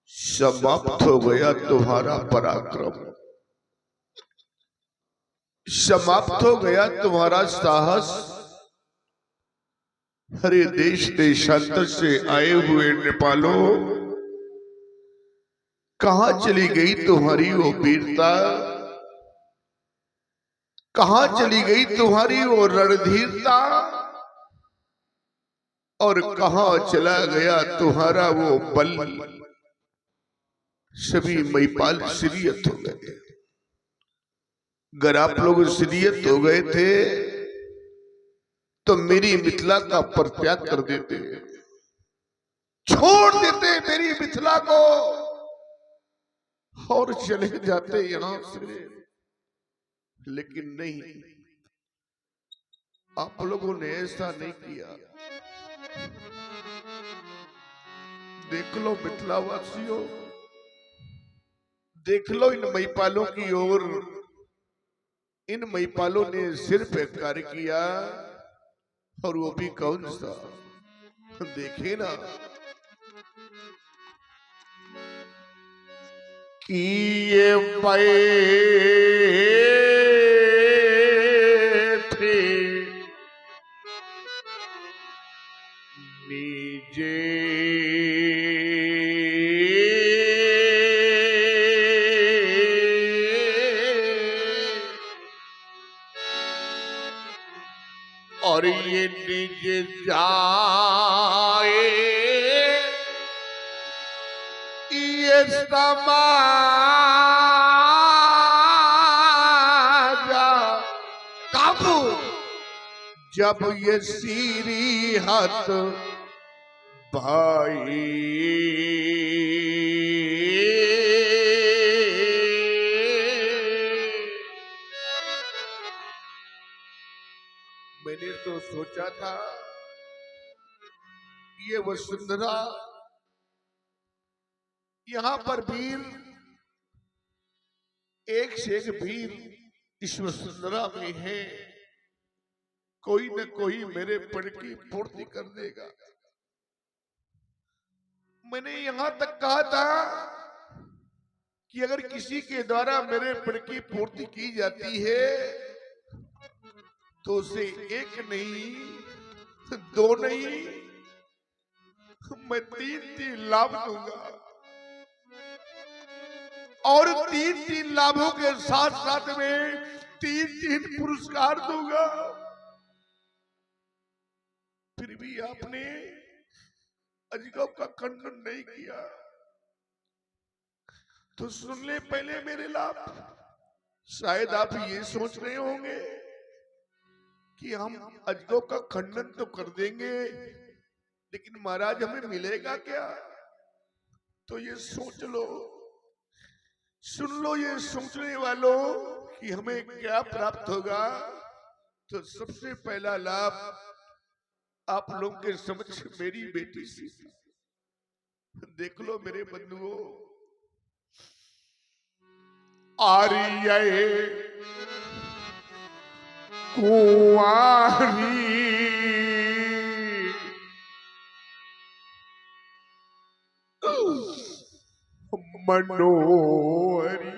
समाप्त हो गया तुम्हारा पराक्रम, समाप्त हो गया तुम्हारा साहस। हरे देश देशांतर से आए हुए नेपालों, कहां चली गई तुम्हारी वो वीरता, कहां चली गई तुम्हारी वो रणधीरता, और कहां चला गया तुम्हारा वो बल। सभी महिपाल सिरियत हो गए। अगर आप लोग सिरियत हो गए थे तो मेरी मिथिला का परित्याग कर देते, छोड़ देते मेरी मिथिला को और चले जाते यहां से। लेकिन नहीं, आप लोगों ने ऐसा नहीं किया। देख लो मिथिला वासियों, देख लो इन महिपालों की ओर। इन महिपालों ने सिर पे कार्य किया, और वो भी कौन सा, देखे ना कि ये थे नीजे और ये निज जाए ये समाजा काबू, जब ये सीरी हाथ भाई। मैंने तो सोचा था ये वसुंधरा, यहां पर वीर एक से एक वीर इस वसुंधरा में है, कोई न कोई मेरे पड़ की पूर्ति कर देगा। मैंने यहां तक कहा था कि अगर किसी के द्वारा मेरे पड़ की पूर्ति की जाती है तो उसे एक नहीं, दो नहीं, मैं 3-3 लाभ दूंगा, और 3-3 लाभों के साथ साथ में 3-3 पुरस्कार दूंगा। फिर भी आपने अजगव का खंडन नहीं किया, तो सुन ले पहले मेरे लाभ। शायद आप ये सोच रहे होंगे कि हम अजगव का खंडन तो कर देंगे, लेकिन महाराज हमें मिलेगा क्या? तो ये सोच लो, सुन लो ये सोचने वालों कि हमें क्या प्राप्त होगा। तो सबसे पहला लाभ आप लोग के समक्ष मेरी बेटी सीता। देख लो मेरे बंधुओं, आर्य कुंवारी मनोहरी,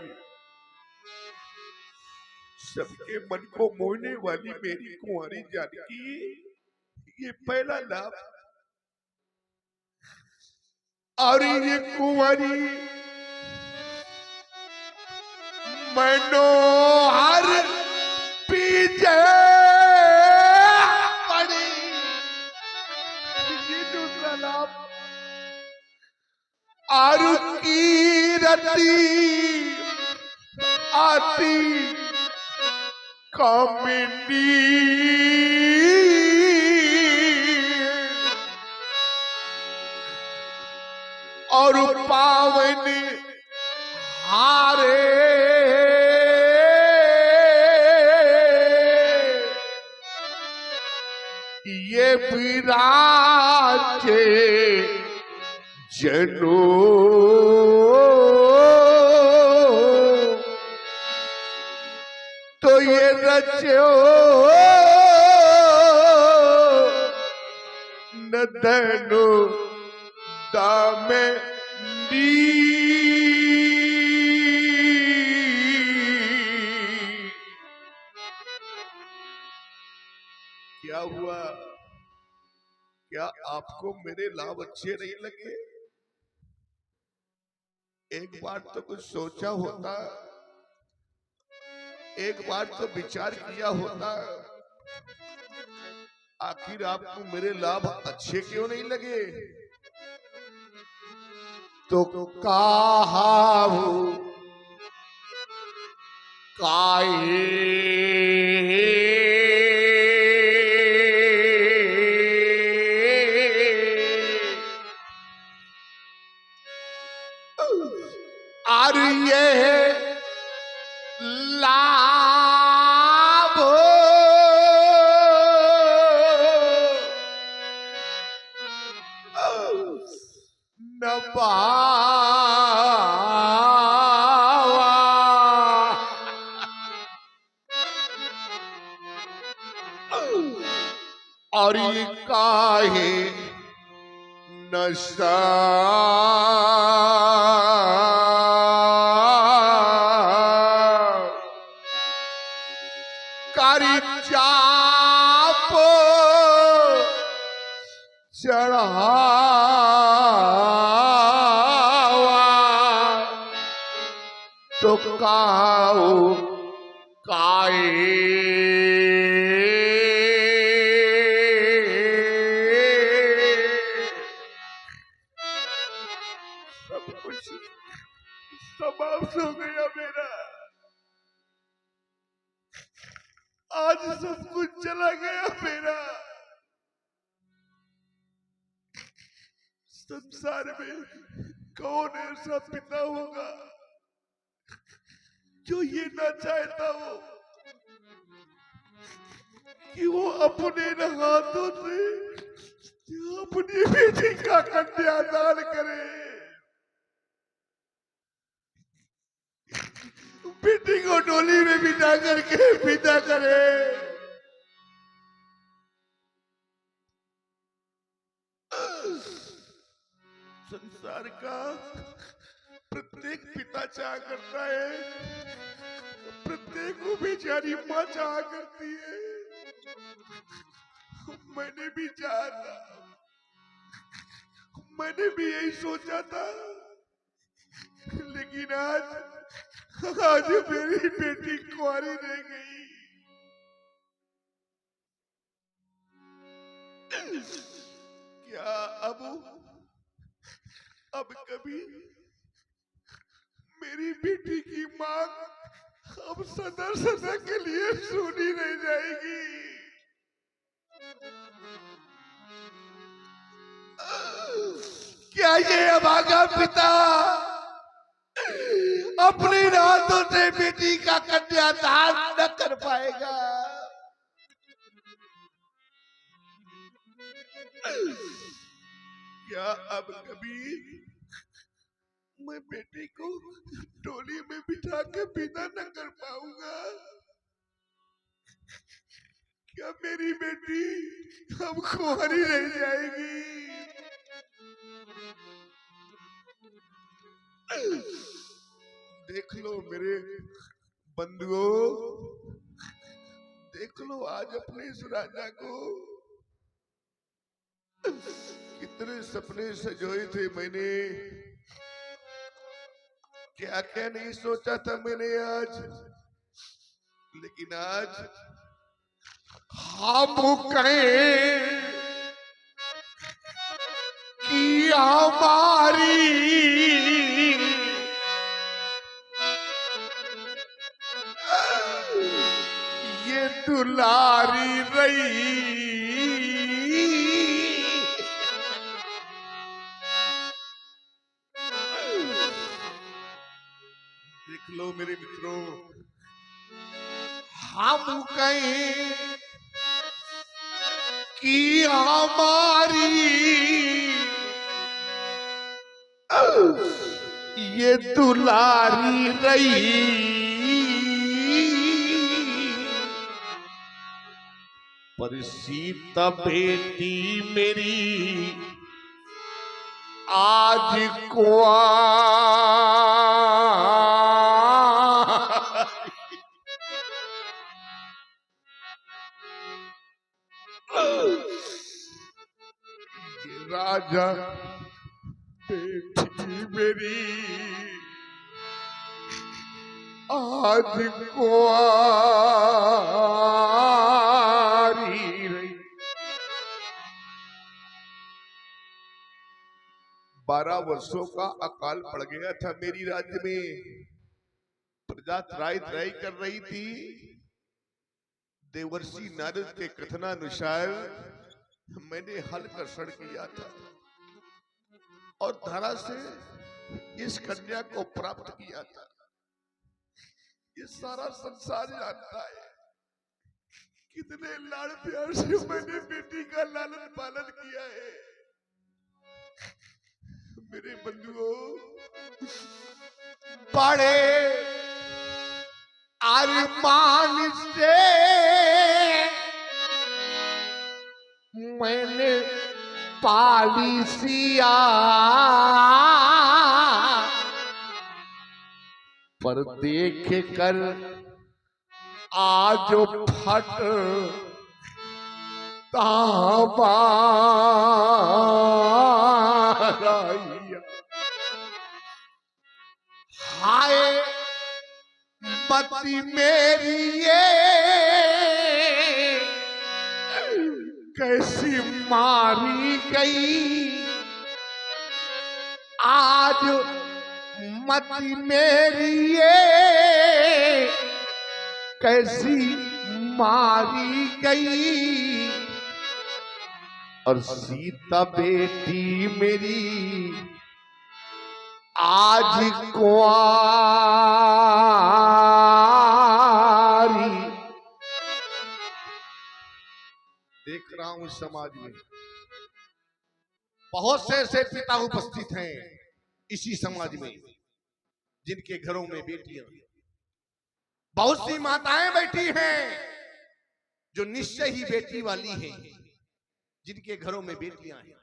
सबके मन को मोहने वाली मेरी कुंवारी जानकी, ये पहला लाभ। और ये कुंवारी मनोहर पीछे पड़ी, ये दूसरा लाभ। और कीरती आती कामिनी, और पावन हारे ये विराजे जनो, तो ये रचो नदनो दामे क्या हुआ? क्या आपको मेरे लाभ अच्छे नहीं लगे? एक बार तो कुछ सोचा होता, एक बार तो विचार किया होता, आखिर आपको मेरे लाभ अच्छे क्यों नहीं लगे? तो कहा काहे और ये लाभ न पावा, और ये काहे नशा कारी चाप चढ़ावा, तो काऊ काए सब कुछ समाप्त हो गया मेरा। आज सब कुछ चला गया मेरा। संसार में कौन ऐसा पिता होगा जो ये ना चाहता हो कि वो अपने हाथों से अपनी बेटी का कन्यादान करे, बेटी को डोली में बिठा करके विदा करे। संसार का प्रत्येक पिता चाह करता है, प्रत्येक को बेचारी माँ चाह करती है। मैंने भी चाहा था, मैंने भी यही सोचा था, लेकिन आज मेरी बेटी कुंवारी रह गई। क्या अब कभी मेरी बेटी की मांग अब सदा सदा के लिए सुनी रह जाएगी। क्या ये अभागा पिता अपने हाथों से बेटी का कन्यादान न कर पाएगा? क्या अब कभी मैं बेटी को टोली में बिठा के विदा न कर पाऊंगा? क्या मेरी बेटी अब कुंवारी रह जाएगी? देख लो मेरे बंधुओं, देख लो आज अपने इस राजा को कितने सपने सजोए थे मैंने, क्या क्या नहीं सोचा था मैंने आज, लेकिन आज हम कहें कि हमारी ये दुलारी रही। देख लो मेरे मित्रों, हम कहें कि हमारी ये दुलारी रही, पर सीता बेटी मेरी आज को राजा बेटी मेरी आज कुआरी रही। 12 वर्षों का अकाल पड़ गया था मेरी राज्य में। प्रजा त्राही त्राही कर रही थी। देवर्षि नारद के कथनानुसार मैंने हल कर्षण किया था और धरा से इस कन्या को प्राप्त किया था। ये सारा संसार जानता है कितने लाड़ प्यार से मैंने बेटी का लालन पालन किया है। मेरे बंधुओं, बड़े अरमान से मैंने पाली सिया, पर देख कर आज फट हाय पति मेरी ये कैसी मारी गई। आज मति मेरी ये कैसी मारी गई। और सीता बेटी मेरी आज कुआरी। देख रहा हूं समाज में बहुत से ऐसे पिता उपस्थित हैं इसी समाज में जिनके घरों में बेटियां, बहुत सी माताएं बैठी हैं जो निश्चय ही बेटी वाली हैं, जिनके घरों में बेटियां हैं।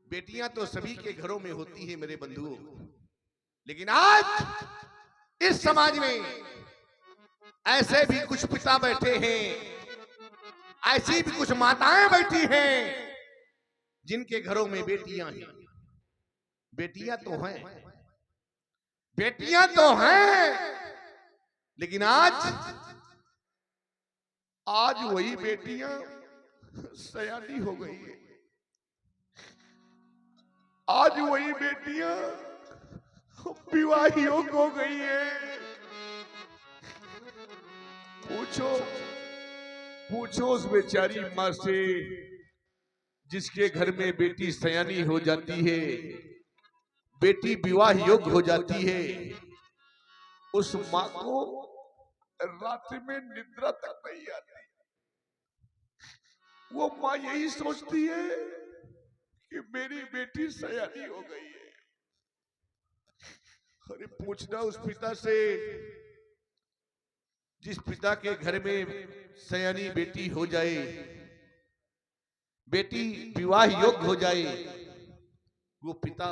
बेटियां तो सभी के घरों में होती है मेरे बंधुओं, लेकिन आज इस समाज में ऐसे भी कुछ पिता बैठे हैं, ऐसी भी कुछ माताएं बैठी हैं जिनके घरों में बेटियां हैं। बेटियां तो हैं, बेटियां तो हैं, लेकिन आज वही बेटियां सयानी हो गई है। आज वही बेटियां विवाह योग हो गई है। पूछो उस बेचारी माँ से जिसके घर में बेटी सयानी हो जाती है, बेटी विवाह योग्य हो जाती है, उस माँ को रात्रि में निद्रा तक नहीं आती। वो माँ यही सोचती है कि मेरी बेटी सयानी हो गई है। अरे पूछना उस पिता से जिस पिता के घर में सयानी बेटी हो जाए, बेटी विवाह योग्य हो जाए, वो पिता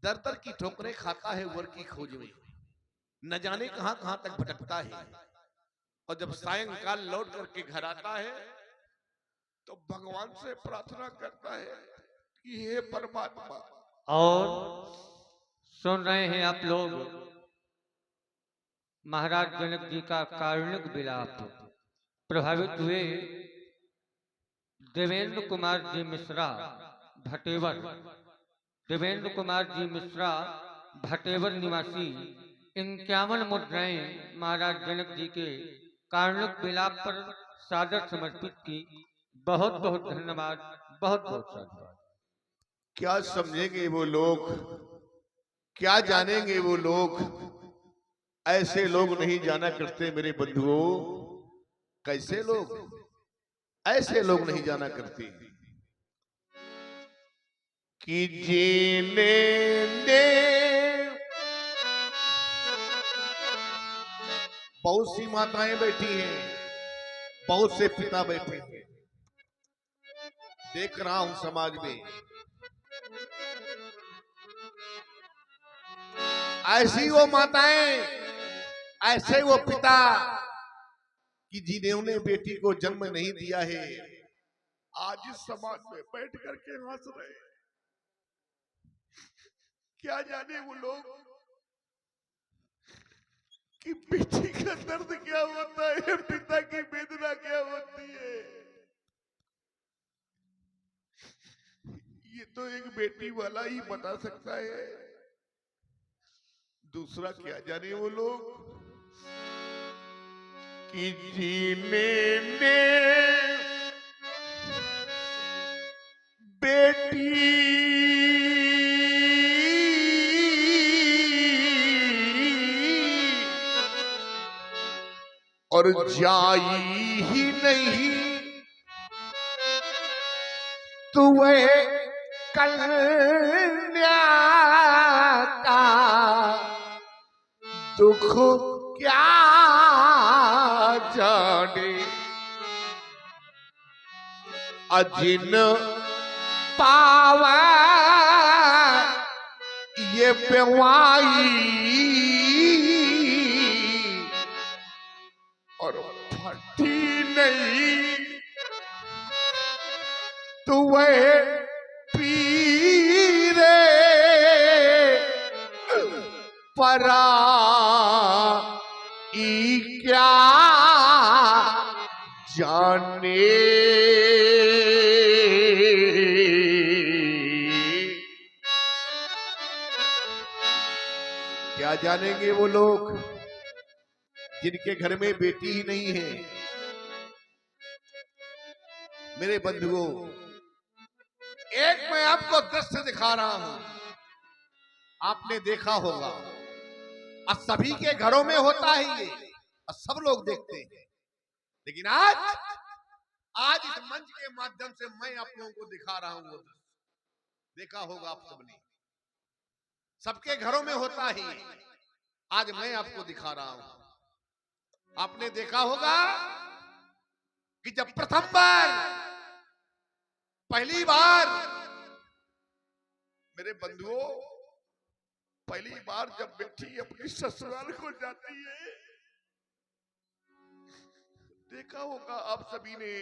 दर दर की ठोकरें खाता है वर की खोज में, न जाने कहां कहां तक भटकता है। और जब सायंकाल लौट करके घर आता है तो भगवान से प्रार्थना करता है कि हे परमात्मा। और सुन रहे हैं आप लोग महाराज जनक जी का कारुणिक विलाप। प्रभावित हुए देवेंद्र कुमार जी मिश्रा भटेवर, देवेंद्र कुमार जी मिश्रा भटेवर निवासी 51 मुद्राएं महाराज जनक जी के कारुणिक विलाप पर सादर समर्पित की। बहुत बहुत धन्यवाद, बहुत बहुत धन्यवाद। क्या समझेंगे वो लोग, क्या जानेंगे वो लोग। ऐसे लोग नहीं जाना करते मेरे बंधुओं। कैसे लोग, ऐसे लोग नहीं जाना करते कि जीने दे। बहुत सी माताएं बैठी हैं, बहुत से पिता बैठे हैं। देख रहा हूं समाज में ऐसी वो माताएं, ऐसे वो पिता कि जिन्होंने बेटी को जन्म नहीं दिया है, आज इस समाज में बैठ करके हंस रहे। क्या जाने वो लोग कि बेटी का दर्द क्या होता है, पिता की वेदना क्या होती है। ये तो एक बेटी वाला ही बता सकता है, दूसरा क्या जाने वो लोग कि जीने ने बेटी और जाई ही नहीं तो वह कन्या का दुख क्या जाने। अजिन पावा ये बेवाई और फटी नहीं तो वह पीरे परा ई क्या जाने। क्या जानेंगे वो लोग जिनके घर में बेटी ही नहीं है। मेरे बंधुओं, एक मैं आपको दृश्य दिखा रहा हूं, आपने देखा होगा और सभी के घरों में होता है ये और सब लोग देखते हैं, लेकिन आज इस मंच के माध्यम से मैं आप लोगों को दिखा रहा हूं वो दृश्य। देखा होगा आप सबने, सबके घरों में होता है, आज मैं आपको दिखा रहा हूं। आपने देखा होगा कि जब प्रथम बार, पहली बार, मेरे बंधुओं, पहली बार जब बेटी अपनी ससुराल को जाती है, देखा होगा आप सभी ने,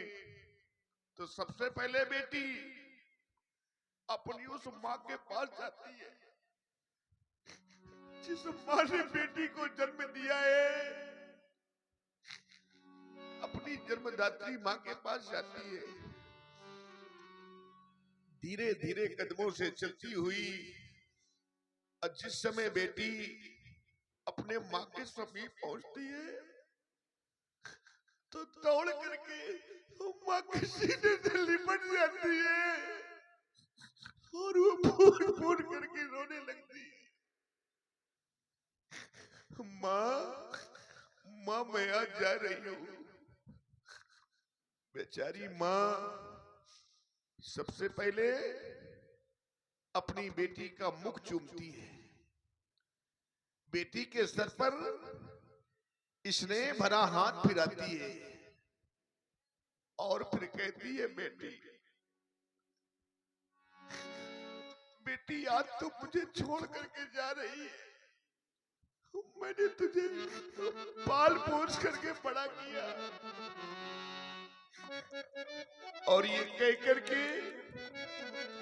तो सबसे पहले बेटी अपनी उस माँ के पास जाती है जिस माँ ने बेटी को जन्म दिया है। अपनी जन्मदात्री माँ के पास जाती है, धीरे धीरे कदमों से चलती हुई, और जिस समय बेटी अपने माँ के समीप पहुंचती है तो दौड़ करके माँ के सीने से लिपट जाती है और वो फूट फूट करके रोने लगती है। माँ, माँ मैं आज जा रही हूँ। बेचारी माँ सबसे पहले अपनी बेटी का मुख चूमती है, बेटी के सर पर स्नेह भरा हाथ फिराती है और फिर कहती है, बेटी बेटी आज तो मुझे छोड़ करके जा रही है, मैंने तुझे पाल पोस करके बड़ा किया। और ये कह करके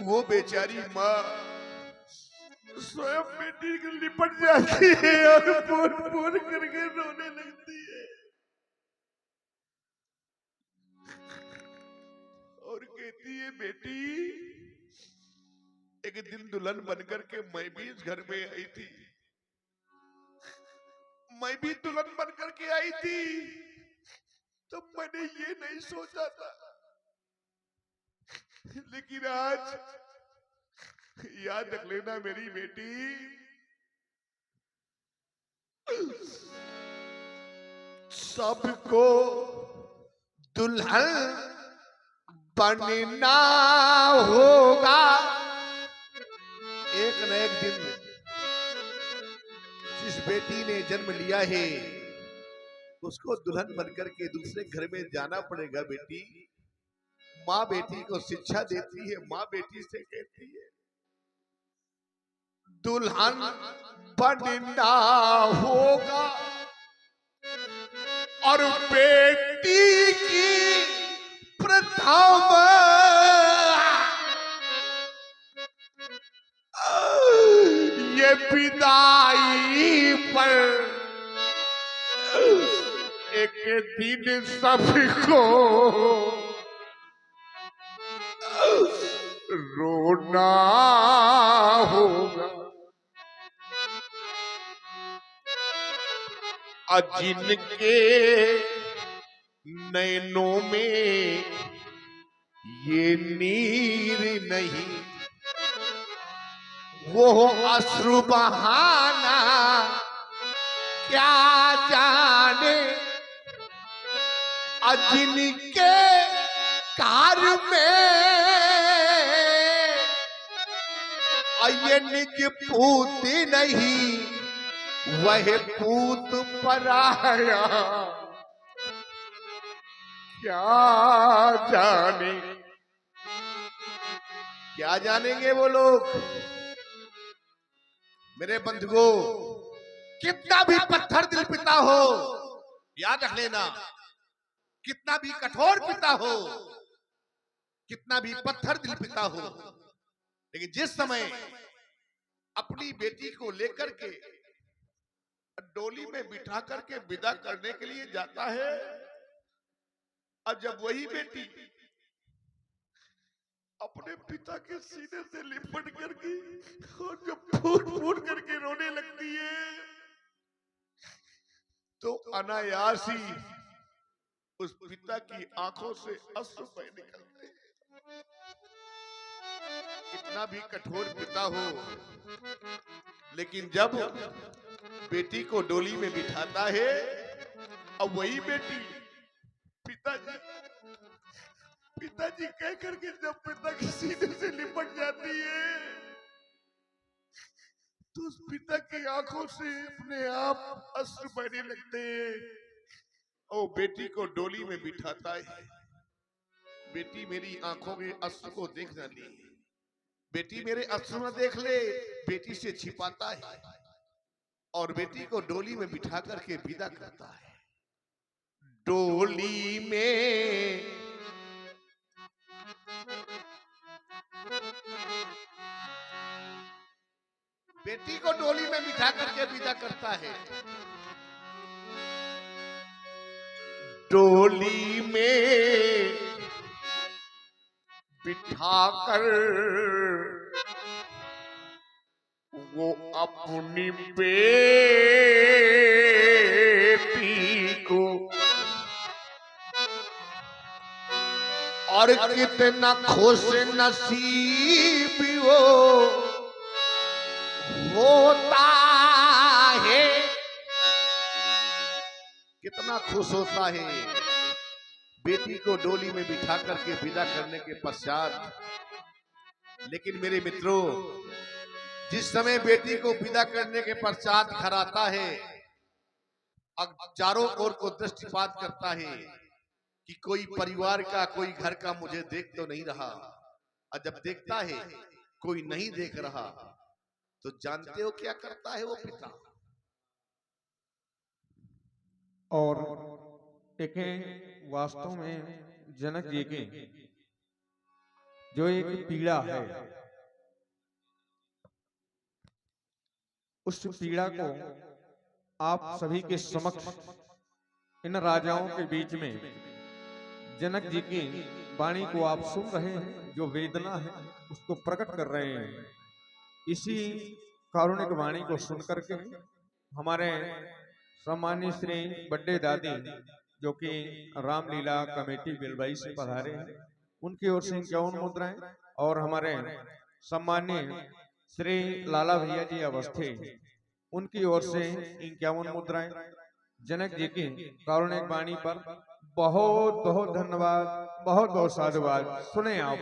वो बेचारी माँ स्वयं बेटी को लिपट जाती है और पोर पोर करके रोने लगती है और कहती है, बेटी एक दिन दुल्हन बनकर के मैं भी इस घर में आई थी, मैं भी दुल्हन बनकर के आई थी, तो मैंने ये नहीं सोचा था, लेकिन आज याद रख लेना मेरी बेटी, सबको दुल्हन बनना होगा। एक न एक दिन जिस बेटी ने जन्म लिया है उसको दुल्हन बनकर के दूसरे घर में जाना पड़ेगा। बेटी, माँ बेटी को शिक्षा देती है, माँ बेटी से कहती है, दुल्हन बनना होगा और बेटी की प्रथम ये विदाई पर एक दिन सबको रोना होगा। जिनके नैनों में ये नीर नहीं, वो अश्रु बहाना क्या जाने। जिनके कार में ये निज पूत नहीं, वह पूत पराया क्या जाने। क्या जानेंगे वो लोग। मेरे बंधुओं, कितना भी पत्थर दिल पिता हो, याद रख लेना, कितना भी कठोर पिता हो, कितना भी पत्थर दिल पिता हो, लेकिन जिस समय अपनी बेटी को लेकर के डोली में बिठा करके विदा करने के लिए जाता है, और जब वही बेटी अपने पिता के सीने से लिपट करके और जब फूट फूट करके रोने लगती है, तो अनायास ही उस पिता की आंखों से अश्रु बह निकलते हैं। कितना भी कठोर पिता हो, लेकिन जब बेटी को डोली में बिठाता है, अब वही बेटी पिताजी कह करके जब पिता के सीने से लिपट जाती है, तो उस पिता की आंखों से अपने आप अश्रु बहने लगते हैं। और बेटी को डोली में बिठाता है। बेटी मेरी आंखों के अश्रु को देख न ले, बेटी मेरे अश्रु न देख ले, बेटी से छिपाता है और बेटी को डोली में बिठा करके विदा करता है। डोली में बेटी को डोली में बिठा करके विदा करता है। डोली में बिठाकर वो अपनी बेटी को और कितना खुश नसीब वो होता है, कितना खुश होता है बेटी को डोली में बिठा करके विदा करने के पश्चात। लेकिन मेरे मित्रों, जिस समय बेटी को विदा करने के पश्चात घर आता है, अब चारों ओर को दृष्टिपात करता है कि कोई परिवार का, कोई घर का मुझे देख तो नहीं रहा। और जब देखता है कोई नहीं देख रहा, तो जानते हो क्या करता है वो पिता। और एक वास्तव में जनक जी की जो एक पीड़ा है, उस पीड़ा को आप सभी के समक्ष इन राजाओं के बीच में जनक जी की वाणी को आप सुन रहे हैं, जो वेदना है उसको प्रकट कर रहे हैं। इसी कारुणिक वाणी को सुन करके हमारे सम्मानीय श्री बड्डे दादी, जो कि रामलीला कमेटी बिलवाई से पधारे हैं, उनकी ओर से 51 मुद्राएं, और हमारे सम्मानीय श्री लाला भैया जी अवस्थी, उनकी ओर से 51 मुद्राएं। जनक जी की कारुणिक वाणी पर बहुत बहुत धन्यवाद, बहुत बहुत साधुवाद। सुने आप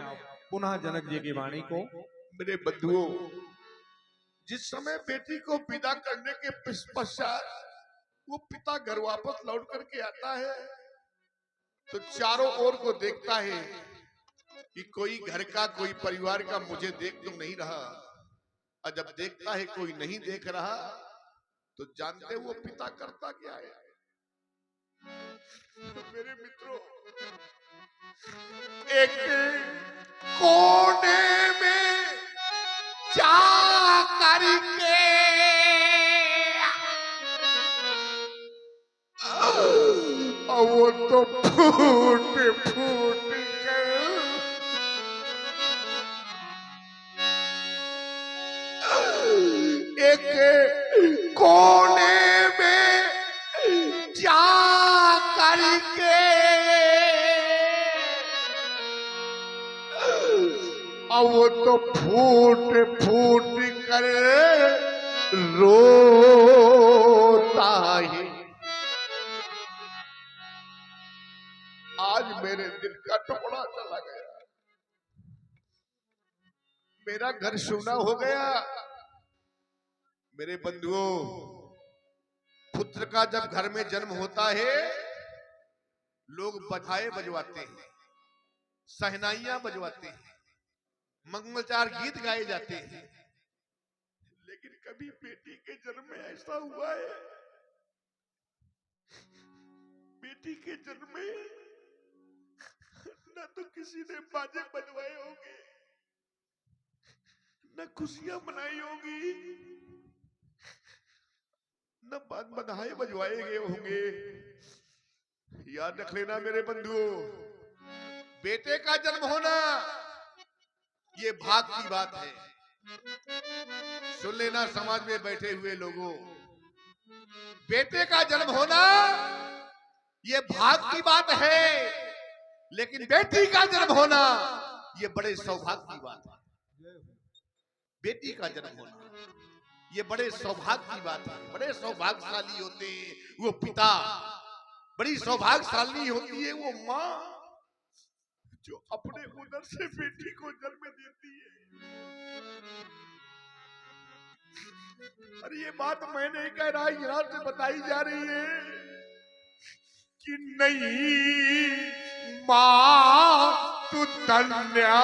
पुनः जनक जी की वाणी को। मेरे बंधुओं, जिस समय बेटी को विदा करने के पश्चात वो पिता घर वापस लौट करके आता है, तो चारों ओर को देखता है कि कोई घर का, कोई परिवार का मुझे देख तो नहीं रहा। और जब देखता है कोई नहीं देख रहा तो जानते वो पिता करता क्या है। मेरे मित्रों, एक कोने में जा करके और वो तो फूट फूट कर एक कोने में जा करके और वो तो फूट फूट कर रोता है। आज मेरे दिल का टुकड़ा चला गया, मेरा घर सूना हो गया। मेरे बंधुओं, पुत्र का जब घर में जन्म होता है लोग बधाई बजवाते हैं, सहनाइयां बजवाते हैं, मंगलचार गीत गाए जाते हैं। लेकिन कभी बेटी के जन्म में ऐसा हुआ है? बेटी के जन्म में न तो किसी ने बाजे बजवाए होंगे, न खुशियां मनाई होंगी, न बधाई बजवाए गए होंगे। याद रख लेना मेरे बंधुओं, बेटे का जन्म होना ये भाग की बात है। सुन लेना समाज में बैठे हुए लोगों, बेटे का जन्म होना ये भाग की बात है, लेकिन बेटी का जन्म होना ये बड़े सौभाग्य की बात है। बेटी का जन्म होना ये बड़े सौभाग्य की बात है। बड़े सौभाग्यशाली होते हैं वो पिता, बड़ी सौभाग्यशाली होती है वो माँ जो अपने उदर से बेटी को जन्म देती है। अरे ये बात मैं नहीं कह रहा, यहाँ से बताई जा रही है कि नहीं माँ तू धन्या,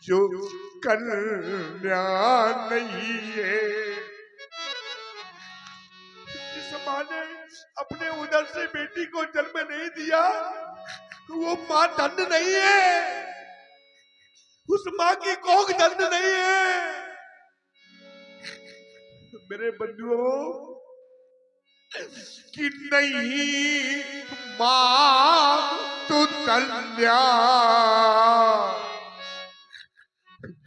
जो कन्या नहीं है। जिस माँ ने अपने उदर से बेटी को जन्म नहीं दिया वो माँ धन्य नहीं है, उस माँ की कोख धन्य नहीं है। मेरे बंधुओं, कि नहीं माँ तू धन्या,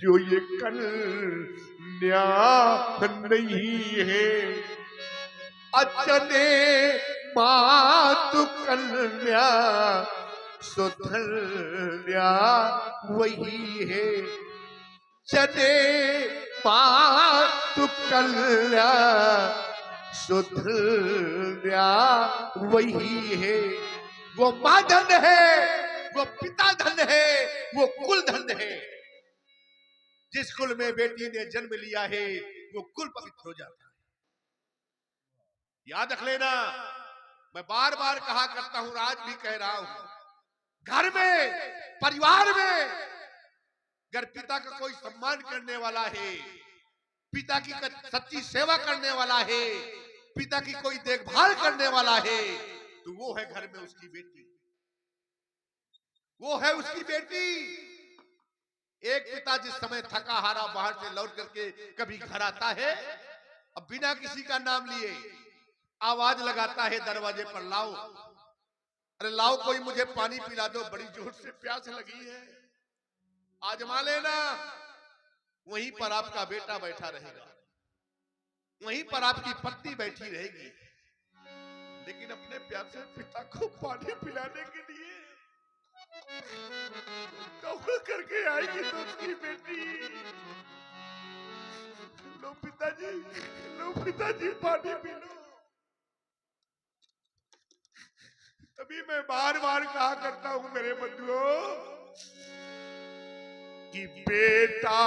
जो ये कन्या नहीं है। अचने माँ तू कन्या, सुधन्या वही है। चने माँ तू कन्या, सुधन्या वही है। वो माँ धन है, वो पिता धन है, वो कुल धन है। जिस कुल में बेटी ने जन्म लिया है वो कुल पवित्र हो जाता है। याद रख लेना, मैं बार बार कहा करता हूं, आज भी कह रहा हूं, घर में, परिवार में अगर पिता का कोई सम्मान करने वाला है, पिता की सच्ची सेवा करने वाला है, पिता की कोई देखभाल करने वाला है, तो वो है घर में उसकी बेटी, वो है उसकी बेटी। एक पिता जिस समय थका हारा बाहर से लौट करके कभी घर आता है, अब बिना किसी का नाम लिए आवाज लगाता है दरवाजे पर, लाओ, अरे लाओ कोई मुझे पानी पिला दो, बड़ी जोर से प्यास लगी है, आजमा लेना। वहीं पर आपका बेटा बैठा रहेगा, वहीं पर आपकी पत्नी बैठी रहेगी, लेकिन अपने प्यासे पिता को पानी पिलाने के लिए दौड़ करके आएगी तो उसकी बेटी, लो पिताजी पानी पी लो। तभी मैं बार बार कहा करता हूं मेरे बंधुओं कि बेटा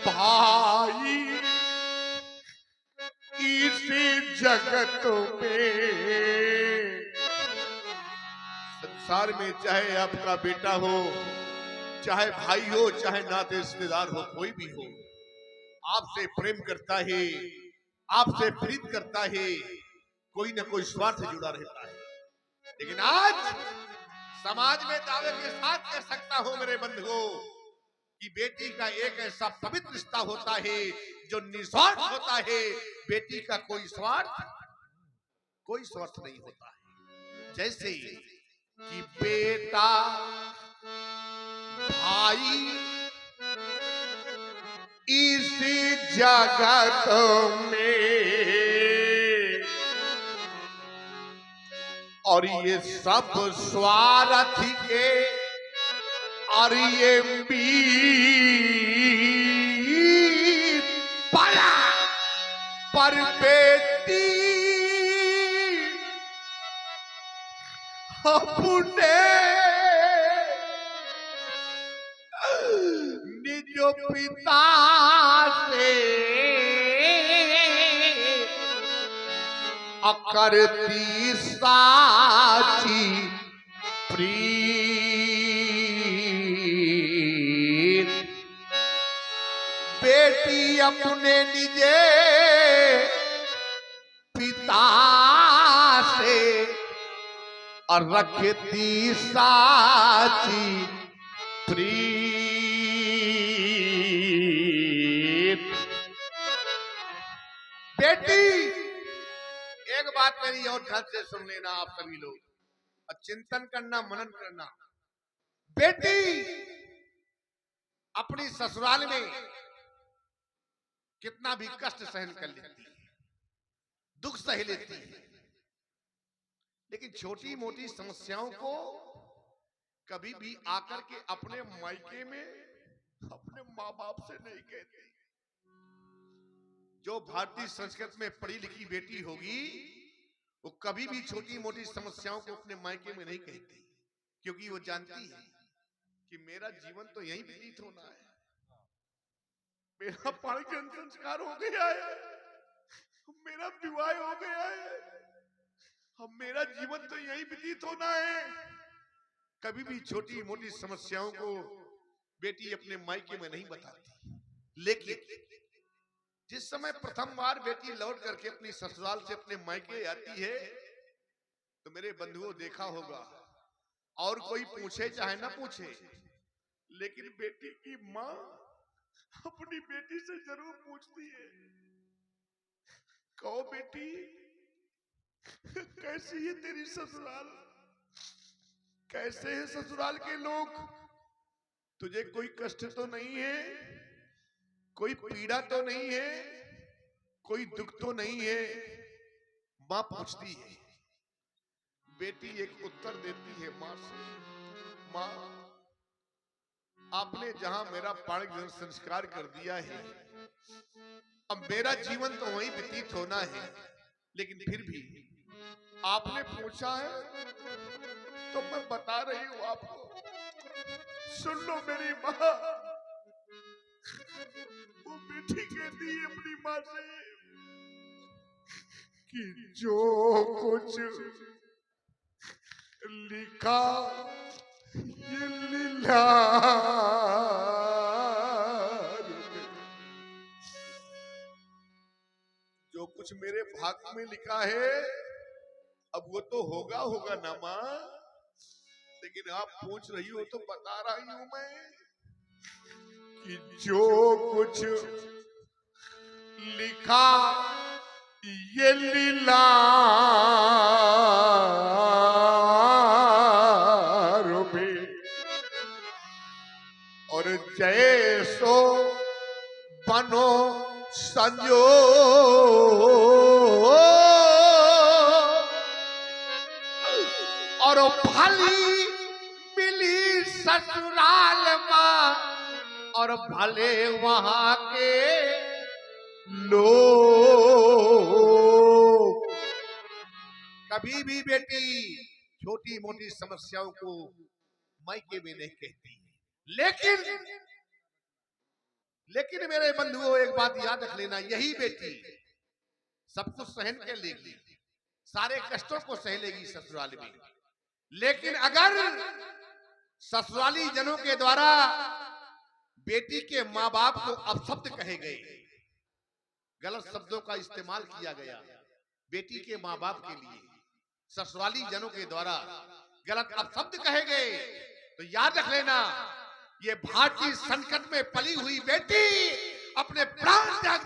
भाई इसी जगत में संसार में चाहे आपका बेटा हो, चाहे भाई हो, चाहे नाते रिश्तेदार हो, कोई भी हो, आपसे प्रेम करता है, आपसे प्रीत करता है, कोई ना कोई स्वार्थ जुड़ा रहता है। लेकिन आज समाज में दावे के साथ कह सकता हूं मेरे बंधुओं कि बेटी का एक ऐसा पवित्र रिश्ता होता है जो निस्वार्थ होता है। बेटी का कोई स्वार्थ नहीं होता है। जैसे कि बेटा भाई इस जगत में, और ये सब स्वार्थ के, और ये पड़ा पर बेटी अपने निज पिता से करती साची प्रीत। बेटी अपने निजे पिता से और रखती साची प्रीत। बेटी, एक बात मेरी और ध्यान से सुन लेना आप सभी लोग, और चिंतन करना, मनन करना। बेटी अपनी ससुराल में कितना भी कष्ट सहन कर लेती है, दुख सह लेती है, लेकिन छोटी मोटी समस्याओं को कभी भी आकर के अपने मायके में अपने माँ बाप से नहीं कहती। जो भारतीय संस्कृति में पढ़ी लिखी बेटी होगी वो कभी भी छोटी मोटी समस्याओं को अपने मायके में नहीं कहती, क्योंकि वो जानती है कि मेरा जीवन तो यहीं व्यतीत होना है, मेरा पाणिग्रहण संस्कार हो गया है, मेरा विवाह हो गया है, अब मेरा जीवन तो यहीं व्यतीत होना है। कभी भी छोटी मोटी समस्याओं को बेटी अपने मायके में नहीं बताती। लेकिन जिस समय प्रथम बार बेटी लौट करके अपनी ससुराल से अपने मायके आती है तो मेरे बंधुओं देखा होगा, और कोई पूछे चाहे ना पूछे, लेकिन बेटी की माँ अपनी बेटी से जरूर पूछती है, कहो बेटी कैसी है तेरी ससुराल, कैसे हैं ससुराल के लोग, तुझे कोई कष्ट तो नहीं है, कोई पीड़ा तो नहीं है, कोई दुख तो नहीं है। माँ पूछती है, बेटी एक उत्तर देती है माँ से, माँ आपने जहां मेरा पाणिग्रहण संस्कार कर दिया है, अब मेरा जीवन तो वहीं व्यतीत होना है, लेकिन फिर भी आपने पूछा है तो मैं बता रही हूं आपको, सुन लो मेरी माँ। वो बेटी कहती है अपनी माँ से कि जो कुछ लिखा ये लीला, जो कुछ मेरे भाग में लिखा है अब वो तो होगा ना माँ, लेकिन आप पूछ रही हो तो बता रही हूं मैं कि जो कुछ लिखा ये लीला रूपी, और जैसो बनो संजो, और भली मिली ससुराल माँ, और भले वहां के लोग। कभी भी बेटी छोटी मोटी समस्याओं को मायके में नहीं कहती, लेकिन मेरे बंधुओं एक बात याद रख लेना, यही बेटी सब कुछ सहन कर लेगी, सारे कष्टों को सह लेगी ससुराल में, लेकिन अगर ससुराली जनों के द्वारा बेटी के माँ बाप को अपशब्द कहे गए, गलत शब्दों का इस्तेमाल किया गया बेटी के माँ बाप के लिए, ससुराली जनों के द्वारा गलत अपशब्द कहे गए, तो याद रख लेना ये भारतीय संकट में पली हुई बेटी अपने प्राण त्याग